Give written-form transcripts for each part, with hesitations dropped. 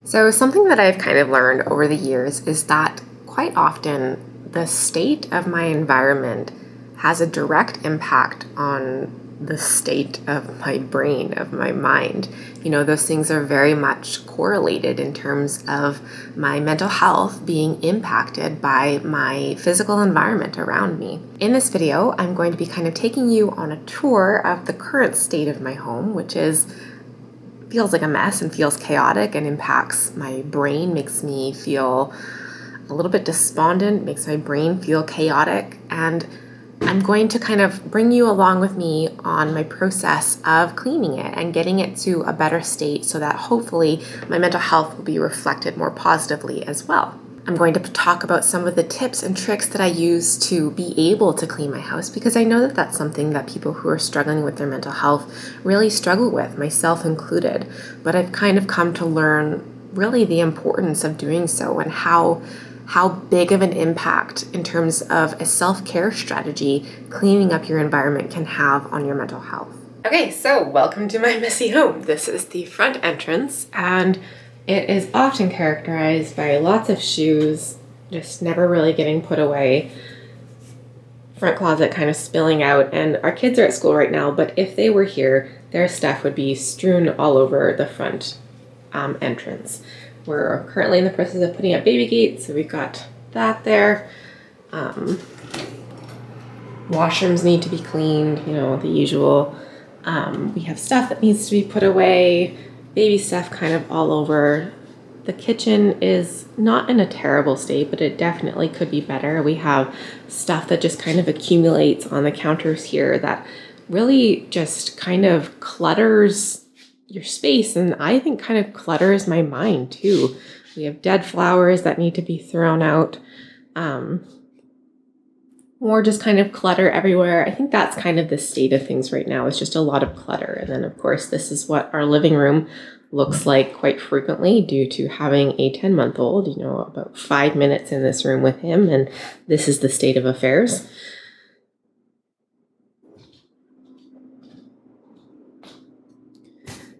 So something that I've kind of learned over the years is that quite often the state of my environment has a direct impact on the state of my brain, of my mind. Those things are very much correlated in terms of my mental health being impacted by my physical environment around me. In this video, I'm going to be kind of taking you on a tour of the current state of my home, which feels like a mess and feels chaotic and impacts my brain, makes me feel a little bit despondent, makes my brain feel chaotic. And I'm going to kind of bring you along with me on my process of cleaning it and getting it to a better state so that hopefully my mental health will be reflected more positively as well. I'm going to talk about some of the tips and tricks that I use to be able to clean my house, because I know that that's something that people who are struggling with their mental health really struggle with, myself included. But I've kind of come to learn really the importance of doing so and how big of an impact in terms of a self-care strategy cleaning up your environment can have on your mental health. Okay, so welcome to my messy home. This is the front entrance, and it is often characterized by lots of shoes, just never really getting put away. Front closet kind of spilling out, and our kids are at school right now, but if they were here, their stuff would be strewn all over the front entrance. We're currently in the process of putting up baby gates, so we've got that there. Washrooms need to be cleaned, the usual. We have stuff that needs to be put away, baby stuff kind of all over. The kitchen is not in a terrible state, but it definitely could be better. We have stuff that just kind of accumulates on the counters here that really just kind of clutters your space, and I think kind of clutters my mind too. We have dead flowers that need to be thrown out. More just kind of clutter everywhere. I think that's kind of the state of things right now. It's just a lot of clutter. And then of course, this is what our living room looks like quite frequently due to having a 10-month-old, about 5 minutes in this room with him. And this is the state of affairs.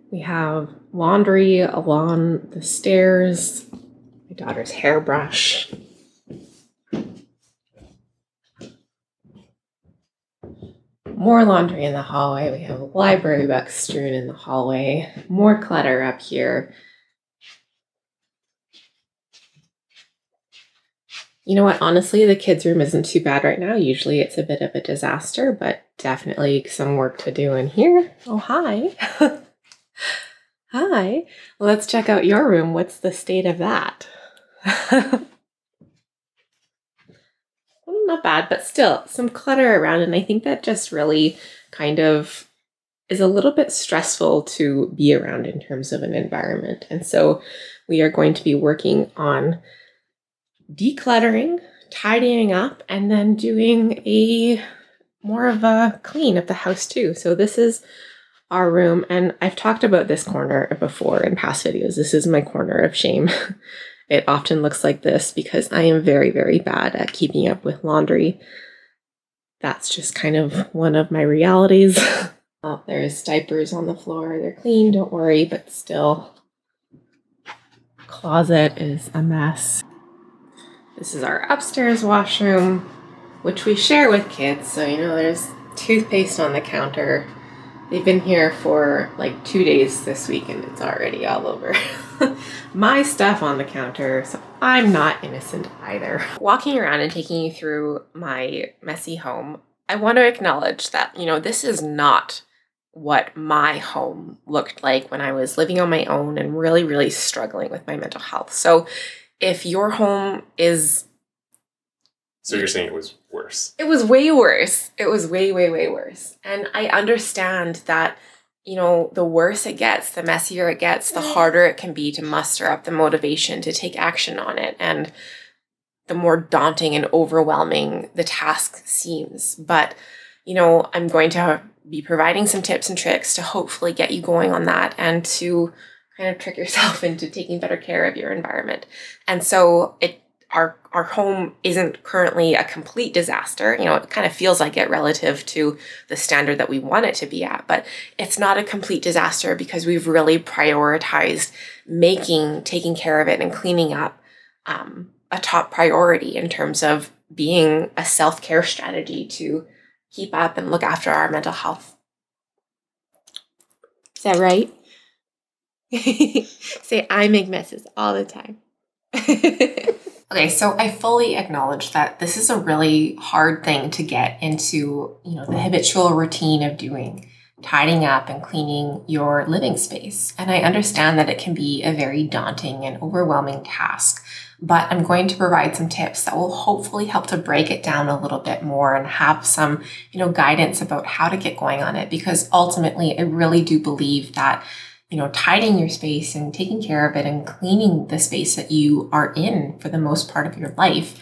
We have laundry along the stairs, my daughter's hairbrush. More laundry in the hallway. We have library books strewn in the hallway. More clutter up here. You know what? Honestly, the kids' room isn't too bad right now. Usually it's a bit of a disaster, but definitely some work to do in here. Oh, hi. Hi. Well, let's check out your room. What's the state of that? Not bad, but still some clutter around. And I think that just really kind of is a little bit stressful to be around in terms of an environment. And so we are going to be working on decluttering, tidying up, and then doing more of a clean of the house too. So this is our room, and I've talked about this corner before in past videos. This is my corner of shame. It often looks like this because I am very, very bad at keeping up with laundry. That's just kind of one of my realities. Oh, there's diapers on the floor. They're clean, don't worry, but still, closet is a mess. This is our upstairs washroom, which we share with kids. So, there's toothpaste on the counter. They've been here for like 2 days this week, and it's already all over my stuff on the counter, so I'm not innocent either. Walking around and taking you through my messy home, I want to acknowledge that, this is not what my home looked like when I was living on my own and really, really struggling with my mental health. So if your home is... So you're saying it was worse? It was way worse. It was way, way, way worse. And I understand that, the worse it gets, the messier it gets, the harder it can be to muster up the motivation to take action on it. And the more daunting and overwhelming the task seems. But, I'm going to be providing some tips and tricks to hopefully get you going on that and to kind of trick yourself into taking better care of your environment. And so our home isn't currently a complete disaster. It kind of feels like it relative to the standard that we want it to be at, but it's not a complete disaster because we've really prioritized taking care of it and cleaning up a top priority in terms of being a self-care strategy to keep up and look after our mental health. Is that right? Say, I make messes all the time. Okay, so I fully acknowledge that this is a really hard thing to get into, the habitual routine of doing, tidying up and cleaning your living space. And I understand that it can be a very daunting and overwhelming task, but I'm going to provide some tips that will hopefully help to break it down a little bit more and have some, guidance about how to get going on it, because ultimately I really do believe that tidying your space and taking care of it and cleaning the space that you are in for the most part of your life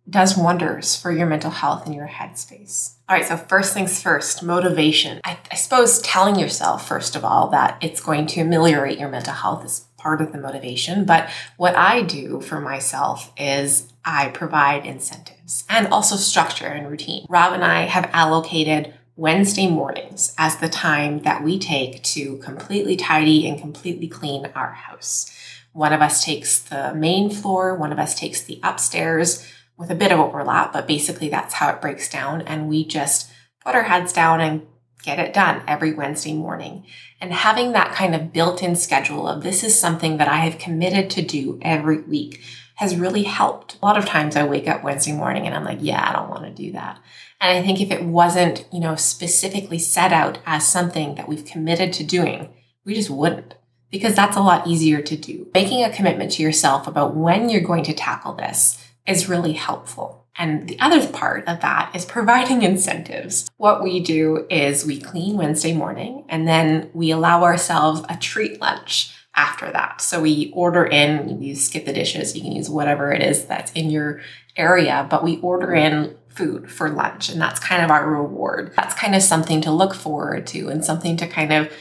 does wonders for your mental health and your headspace. All right, so first things first, motivation. I suppose telling yourself, first of all, that it's going to ameliorate your mental health is part of the motivation. But what I do for myself is I provide incentives and also structure and routine. Rob and I have allocated Wednesday mornings as the time that we take to completely tidy and completely clean our house. One of us takes the main floor, one of us takes the upstairs with a bit of overlap, but basically that's how it breaks down. And we just put our heads down and get it done every Wednesday morning. And having that kind of built-in schedule of this is something that I have committed to do every week has really helped. A lot of times I wake up Wednesday morning and I'm like, yeah, I don't want to do that. And I think if it wasn't, specifically set out as something that we've committed to doing, we just wouldn't, because that's a lot easier to do. Making a commitment to yourself about when you're going to tackle this is really helpful. And the other part of that is providing incentives. What we do is we clean Wednesday morning and then we allow ourselves a treat lunch after that. So we order in, you skip the dishes, you can use whatever it is that's in your area, but we order in food for lunch, and that's kind of our reward. That's kind of something to look forward to and something to kind of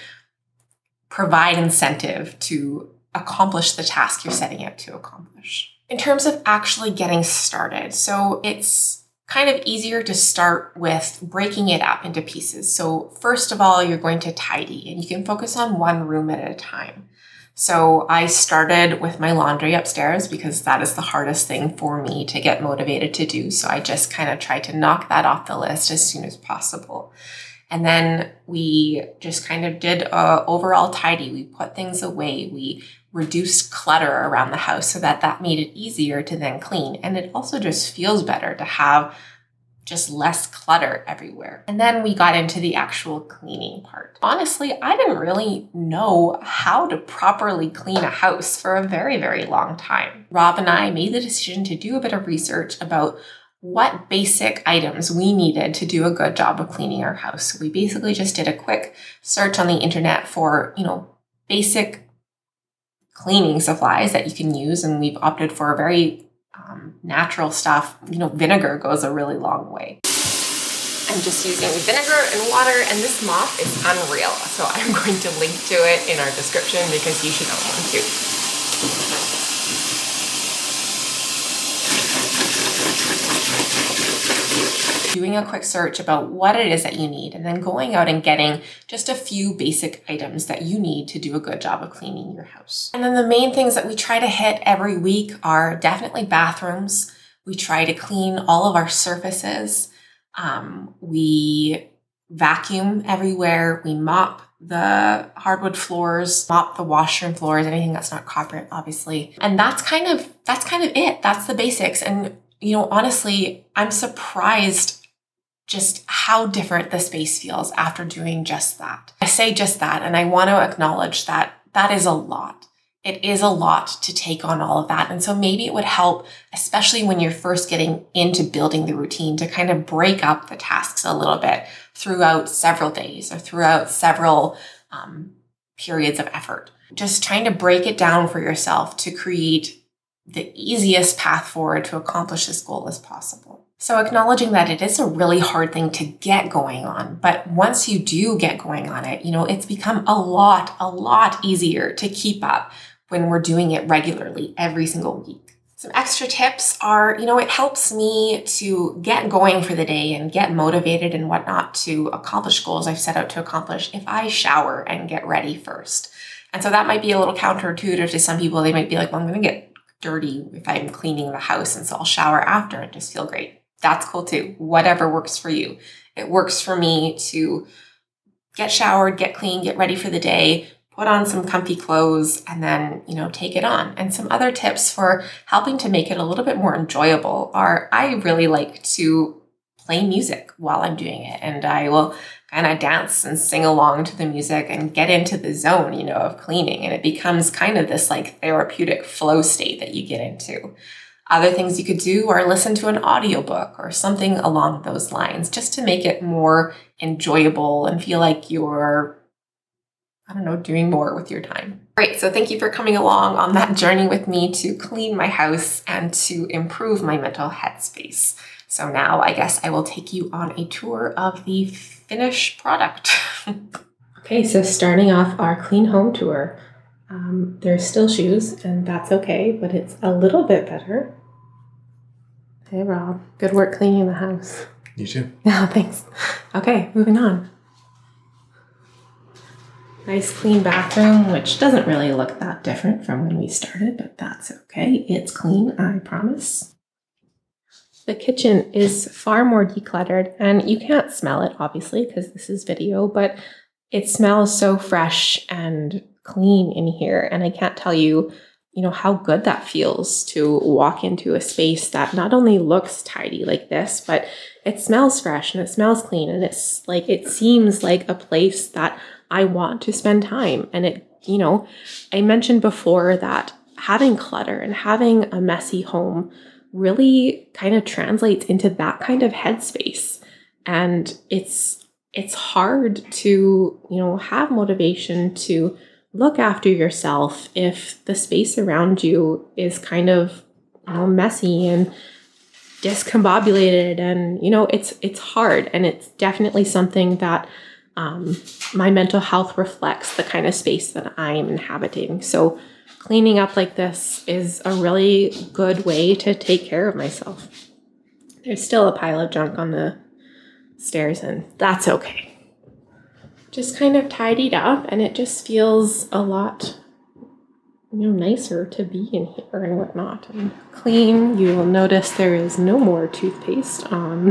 provide incentive to accomplish the task you're setting out to accomplish. In terms of actually getting started, so it's kind of easier to start with breaking it up into pieces. So first of all, you're going to tidy, and you can focus on one room at a time. So I started with my laundry upstairs because that is the hardest thing for me to get motivated to do. So I just kind of tried to knock that off the list as soon as possible. And then we just kind of did a overall tidy. We put things away. We reduced clutter around the house so that made it easier to then clean. And it also just feels better to have just less clutter everywhere. And then we got into the actual cleaning part. Honestly, I didn't really know how to properly clean a house for a very, very long time. Rob and I made the decision to do a bit of research about what basic items we needed to do a good job of cleaning our house. We basically just did a quick search on the internet for, basic cleaning supplies that you can use. And we've opted for a very natural stuff. Vinegar goes a really long way. I'm just using vinegar and water, and this mop is unreal. So I'm going to link to it in our description because you should own one too. Doing a quick search about what it is that you need, and then going out and getting just a few basic items that you need to do a good job of cleaning your house. And then the main things that we try to hit every week are definitely bathrooms. We try to clean all of our surfaces. We vacuum everywhere. We mop the hardwood floors, mop the washroom floors, anything that's not carpet, obviously. And that's kind of it. That's the basics. And honestly, I'm surprised just how different the space feels after doing just that. I say just that, and I want to acknowledge that that is a lot. It is a lot to take on all of that. And so maybe it would help, especially when you're first getting into building the routine, to kind of break up the tasks a little bit throughout several days or throughout several periods of effort. Just trying to break it down for yourself to create the easiest path forward to accomplish this goal as possible. So acknowledging that it is a really hard thing to get going on, but once you do get going on it, it's become a lot easier to keep up when we're doing it regularly every single week. Some extra tips are, it helps me to get going for the day and get motivated and whatnot to accomplish goals I've set out to accomplish if I shower and get ready first. And so that might be a little counterintuitive to some people. They might be like, well, I'm going to get dirty if I'm cleaning the house, and so I'll shower after and just feel great. That's cool too. Whatever works for you. It works for me to get showered, get clean, get ready for the day, put on some comfy clothes, and then, take it on. And some other tips for helping to make it a little bit more enjoyable are I really like to play music while I'm doing it. And I will kind of dance and sing along to the music and get into the zone, of cleaning. And it becomes kind of this like therapeutic flow state that you get into. Other things you could do are listen to an audiobook or something along those lines, just to make it more enjoyable and feel like you're, doing more with your time. All right, so thank you for coming along on that journey with me to clean my house and to improve my mental headspace. So now I guess I will take you on a tour of the finished product. Okay, so starting off our clean home tour. There's still shoes, and that's okay, but it's a little bit better. Hey, Rob. Good work cleaning the house. You too. Yeah, thanks. Okay, moving on. Nice clean bathroom, which doesn't really look that different from when we started, but that's okay. It's clean, I promise. The kitchen is far more decluttered, and you can't smell it, obviously, because this is video, but it smells so fresh and clean in here, and I can't tell you, how good that feels to walk into a space that not only looks tidy like this, but it smells fresh and it smells clean, and it's like it seems like a place that I want to spend time. And it, I mentioned before that having clutter and having a messy home really kind of translates into that kind of headspace, and it's hard to have motivation to look after yourself if the space around you is kind of messy and discombobulated, and it's hard, and it's definitely something that my mental health reflects the kind of space that I'm inhabiting. So cleaning up like this is a really good way to take care of myself. There's still a pile of junk on the stairs, and that's okay. Just kind of tidied up, and it just feels a lot nicer to be in here and whatnot. And clean. You will notice there is no more toothpaste on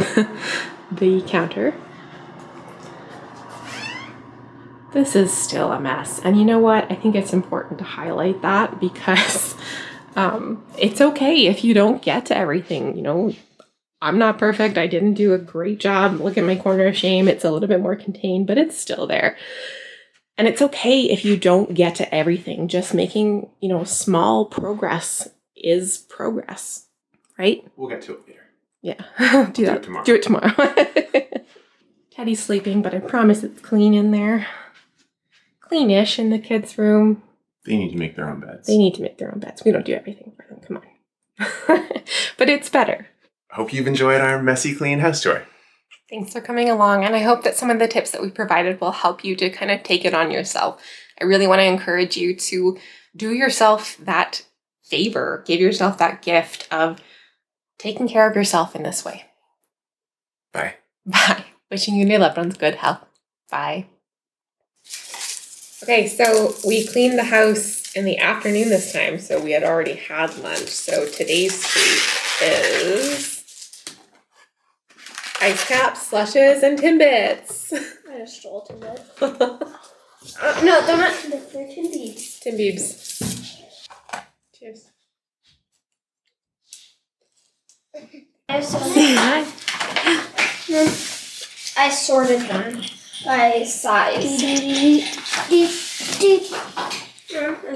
the counter. This is still a mess, and you know what? I think it's important to highlight that because it's okay if you don't get to everything. I'm not perfect. I didn't do a great job. Look at my corner of shame. It's a little bit more contained, but it's still there. And it's okay if you don't get to everything. Just making, small progress is progress, right? We'll get to it later. Yeah. Do that. Tomorrow. Do it tomorrow. Teddy's sleeping, but I promise it's clean in there. Cleanish in the kids' room. They need to make their own beds. We don't do everything for them. Come on. But it's better. Hope you've enjoyed our messy, clean house tour. Thanks for coming along, and I hope that some of the tips that we provided will help you to kind of take it on yourself. I really want to encourage you to do yourself that favor, give yourself that gift of taking care of yourself in this way. Bye. Bye. Wishing you and your loved ones good health. Bye. Okay, so we cleaned the house in the afternoon this time, so we had already had lunch. So today's treat is ice caps, slushes, and Timbits. I just stole Timbits. No, they're not Timbits, they're Timbiebs. Timbiebs. Cheers. I sorted them by size.